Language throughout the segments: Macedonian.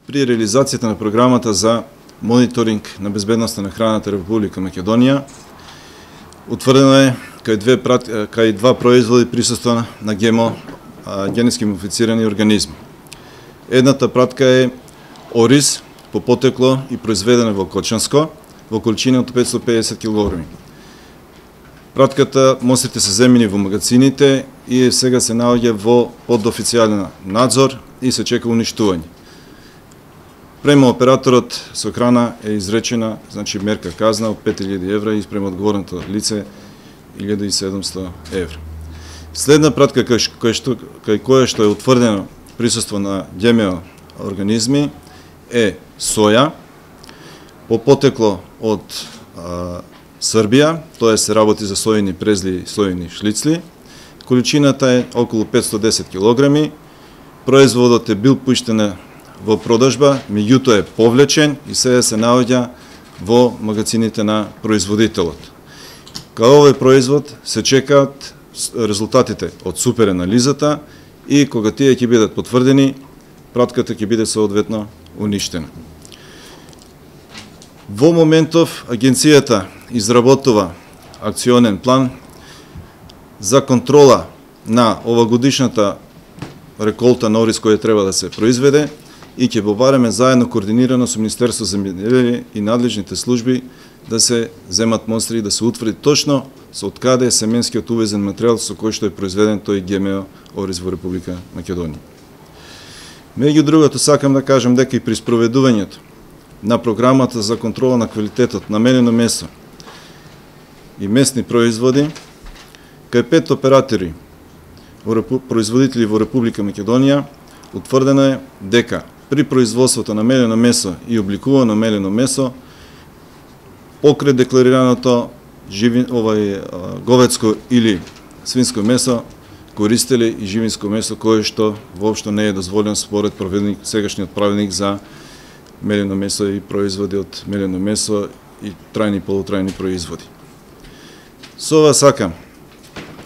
при реализацијата на програмата за мониторинг на безбедноста на храната Република Македонија, утврдено е кај два производи присуство на ГМО, генетски модифицирани организми. Едната пратка е ориз по потекло и произведена во Кочанско во количина од 550 кг. Пратката, мострите се земени во магазините и сега се наоѓа во подофицијален надзор и се чека уништување. Према операторот со храна е изречена мерка казна од 5000 евра и спрема одговорното лице 1700 евра. Следна пратка кај која што е утврдено присуство на ГМО организми е соја по потекло од Србија, тоа се работи за сојни презли и сојни шлицли. Количината е околу 510 кг. Производот е бил пуштен во продажба, меѓутоа е повлечен и сега се наоѓа во магазините на производителот. Кај овој производ се чекаат резултатите од супер анализата и кога тие ќе бидат потврдени, пратката ќе биде соодветно уништена. Во моментов агенцијата изработува акционен план за контрола на овогодишната реколта на ориз која треба да се произведе и ќе побареме заедно координирано со Министерство за земјоделие и надлежните служби да се земат монстри и да се утврди точно со откаде е семенскиот увезен материјал со кој што е произведен тој ГМО ориз во Република Македонија. Меѓу другото, сакам да кажам дека и при спроведувањето на програмата за контрола на квалитетот на мелено месо и месни производи, кај 5 оператори производители во Република Македонија, утврдено е дека при производството на мелено месо и обликувано мелено месо, покрај декларираното говедско или свинско месо, користеле и живинско месо кое што воопшто не е дозволено според сегашниот правилник за мелено месо и производи од мелено месо и трајни и полутрајни производи. Со ова сакам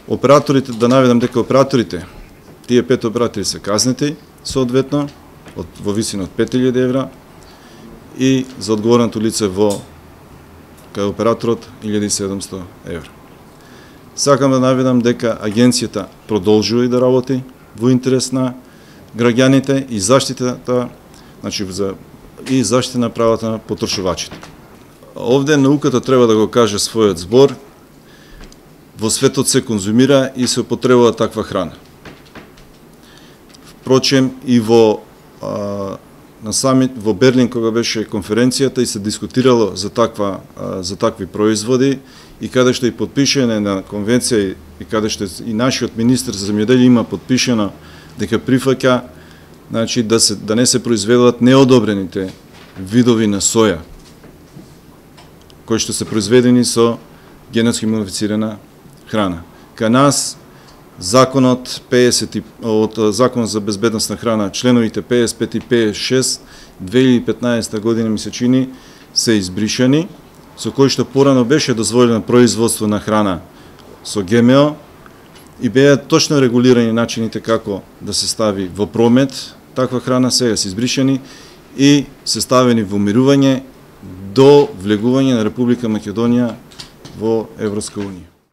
операторите, да наведам дека операторите, тие 5 оператори се казнети соодветно во висина од 5000 евра и за одговорното лице кај операторот 1700 евра. Сакам да наведам дека агенцијата продолжува и да работи во интерес на граѓаните и заштитата, и заштита на правата на потрошувачите. Овде науката треба да го каже својот збор. Во светот се конзумира и се употребува таква храна. Впрочем, и во Берлин, кога беше конференцијата и се дискутирало за такви производи, и каде што и подпишене на конвенција и каде што и нашиот министер за земјоделие има подпишено дека прифаќа да не се произведуваат неодобрените видови на соја, кои што се произведени со генетски модифицирана храна. Кај нас законот 50 од Закон за безбедност на храна, членовите 55 и 56 2015 година ми се чини се избришани, со кои што порано беше дозволено производство на храна со ГМО и беа точно регулирани начините како да се стави во промет таква храна, сега се избришани и се ставени во мирување до влегување на Република Македонија во Европска унија.